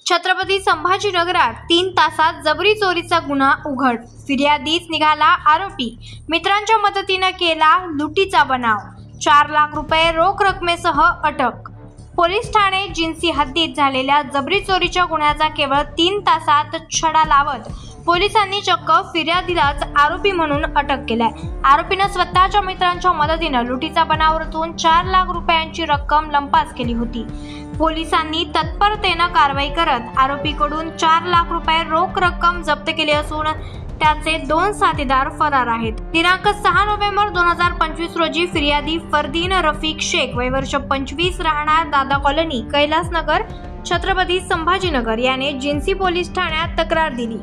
छत्रपती संभाजीनगरात 3 तासात जबरी चोरीचा गुन्हा उघड। फिर्यादीच निघाला आरोपी। मित्रांच्या मदतीने केला लुटीचा बनाव। 4 लाख रुपये रोख रकमेसह अटक। पोलीस ठाणे जिन्सी हद्दीत झालेल्या जबरी चोरीच्या गुन्ह्याचा केवळ 3 तासात छडा लावत पोलिसांनी चक्क फिर्यादीलाच आरोपी म्हणून अटक केलाय। आरोपीने स्वतःच्या मित्रांच्या मदतीने लुटीचा बनाव रचून 4 लाख रुपयांची रक्कम लंपास केली होती। पोलिसांनी तत्परतेने कारवाई करत आरोपीकडून 4 लाख रुपये रोख रक्कम जप्त केली असून त्याचे 2 साथीदार फरार आहेत। दिनांक 6 नोव्हेंबर 2025 रोजी फिर्यादी फरदीन रफिक शेख वय वर्ष 25 राहणार दादा कॉलनी कैलासनगर छत्रपती संभाजीनगर याने जिन्सी पोलीस ठाण्यात तक्रार दिली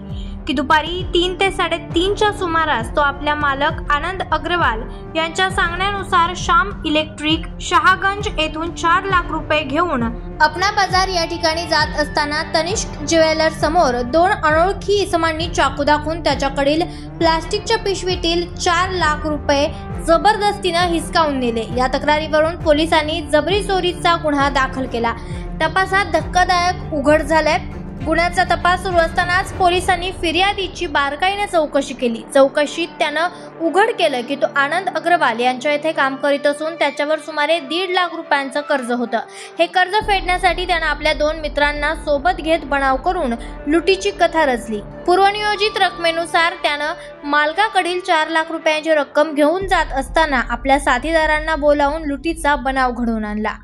की दुपारी 3 ते 3:30च्या सुमारास तो आपल्या मालक आनंद अग्रवाल यांच्या सांगण्यानुसार श्याम इलेक्ट्रिक शहागंज येथून 4 लाख रुपये घेऊन अपना बाजार या ठिकाणी जात असताना तनिष्क ज्वेलर्स समोर 2 अनोळखी इसमांनी चाकू दाखवून त्याच्याकडील प्लास्टिकच्या पिशवीतील 4 लाख रुपये जबरदस्तीने हिसकावून नेले। या तक्रारीवरून पोलिसांनी जबरी चोरीचा गुन्हा दाखल केला। तपासात धक्कादायक उघड झाले। गुन्ह्याचा तपास सुरू असतानाच पोलिसांनी फिर्यादीची बारकाईने चौकशी केली। चौकशीत त्यानं उघड केलं की तो आनंद अग्रवाल यांच्या येथे काम करीत असून त्याच्यावर सुमारे 1.5 लाख रुपयांचं कर्ज होतं। हे कर्ज फेडण्यासाठी त्यानं आपल्या 2 मित्रांना सोबत घेत बनाव करून लुटीची कथा रचली। पूर्वनियोजित रकमेनुसार त्यानं मालकाकडील 4 लाख रुपयांची रक्कम घेऊन जात असताना आपल्या साथीदारांना बोलावून लुटीचा बनाव घडवून आणला।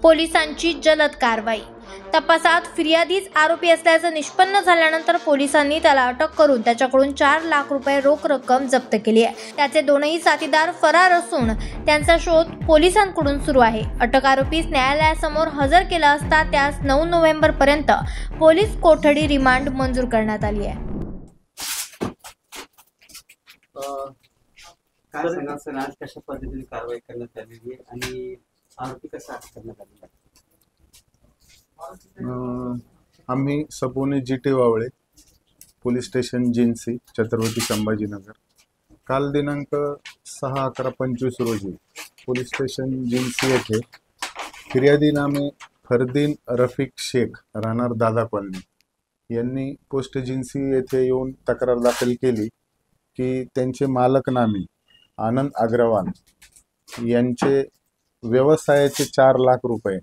पोलिसांची जलद कारवाई। तपासात फिर्यादीच आरोपी असल्याचं निष्पन्न झाल्यानंतर पोलिसांनी त्याला अटक करून त्याच्याकडून 4 लाख रुपये रोख रक्कम जप्त केली आहे। त्याचे 2ही साथीदार फरार असून त्यांचा शोध पोलिसांकडून सुरू आहे। अटक आरोपीस न्यायालयासमोर हजर केला असता त्यास 9 नोव्हेंबर पर्यंत पोलीस कोठडी रिमांड मंजूर करण्यात आली आहे। काय सांगाल सर, आज कशा पद्धतीने कारवाई करण्यात आली आहे आणि आरोपी कसा अटक करण्यात आलेला? आम्ही सपोने GT Wavale police station Jinsi Chhatrapati Sambhajinagar काल दिनांक 6/11/25 रोजी पोलीस स्टेशन जिन्सी येथे फिर्यादी नामे फरदीन रफिक शेख राहणार दादा कॉलनी यांनी पोस्ट जिन्सी येथे येऊन तक्रार दाखल केली की त्यांचे मालक नामे आनंद अग्रवाल यांचे व्यवसायाचे 4 लाख रुपये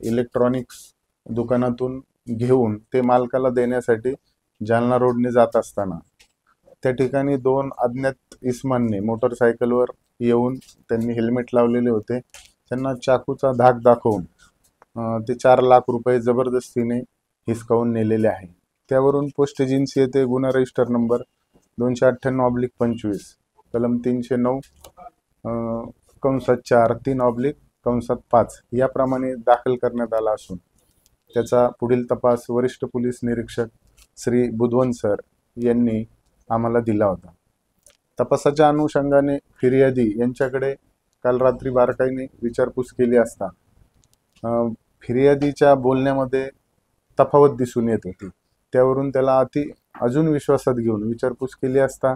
इलेक्ट्रॉनिक्स दुकानातून घेऊन ते मालकाला देण्यासाठी जालना रोडने जात असताना त्या ठिकाणी 2 अज्ञात इसमांनी मोटरसायकलवर येऊन त्यांनी हेल्मेट लावलेले होते। त्यांना चाकूचा धाक दाखवून ते 4 लाख रुपये जबरदस्तीने हिसकावून नेलेले आहे। त्यावरून पोस्ट जिन्सी येथे गुन्हा रजिस्टर नंबर 298/25 कलम 309 4 3/5 याप्रमाणे दाखल करण्यात आला असून त्याचा पुढील तपास वरिष्ठ पोलीस निरीक्षक श्री बुधवंत सर यांनी आम्हाला दिला होता। तपासाच्या अनुषंगाने फिर्यादी यांच्याकडे काल रात्री बारकाईने विचारपूस केली असता फिर्यादीच्या बोलण्यामध्ये तफावत दिसून येत होती। त्यावरून त्याला अजून विश्वासात घेऊन विचारपूस केली असता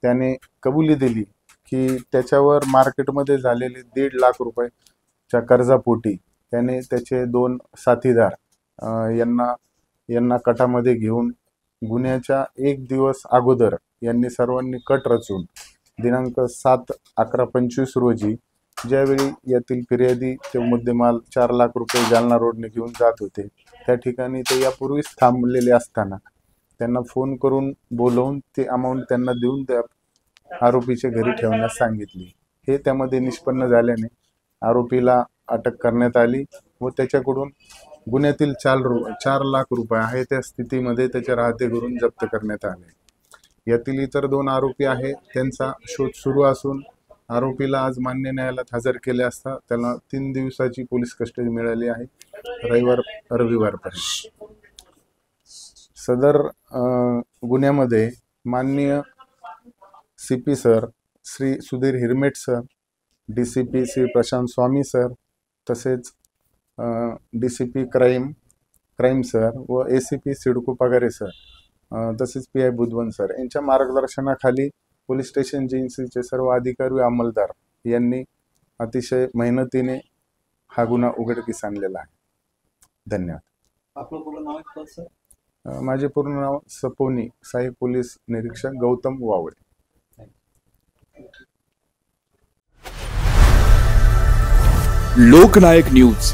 त्याने कबुली दिली की त्याच्यावर मार्केटमध्ये झालेले 1.5 लाख रुपयाच्या कर्जापोटी त्याने त्याचे 2 साथीदार यांना कटामध्ये घेऊन गुन्ह्याच्या 1 दिवस अगोदर यांनी सर्वांनी कट रचून दिनांक 7/11/25 रोजी ज्यावेळी यातील फिर्यादी ते मुद्देमाल 4 लाख रुपये जालना रोडने घेऊन जात होते त्या ठिकाणी ते यापूर्वीच थांबलेले असताना त्यांना फोन करून बोलवून ते अमाऊंट त्यांना देऊन त्या आरोपीच्या घरी ठेवण्यास सांगितली। हे त्यामध्ये निष्पन्न झाल्याने आरोपीला अटक करण्यात आली व त्याच्याकडून गुन्ह्यातील 4 लाख रुपये आहे त्या स्थितीमध्ये त्याच्या राहते घरून जप्त करण्यात आले। यातील इतर 2 आरोपी आहे त्यांचा शोध सुरू असून आरोपीला आज मान्य न्यायालयात हजर केले असता त्याला 3 दिवसाची पोलीस कस्टडी मिळाली आहे, रविवारपर्यंत। सदर गुन्ह्यामध्ये माननीय CP sir Shri Sudhir Hiremath sir, DCP Shri Prashant Swami sir तसेच DCP क्राईम सर व ACP सिडको पगारे सर तसेच PI बुधवंत सर यांच्या मार्गदर्शनाखाली पोलीस स्टेशन जिन्सीचे सर्व अधिकारी व अंमलदार यांनी अतिशय मेहनतीने हा गुन्हा उघडकीस आणलेला आहे। धन्यवाद। आपलं पूर्ण नाव आहे सर? माझे पूर्ण नाव सपोनी सहाय्यक पोलीस निरीक्षक गौतम वावळे. लोकनायक न्यूज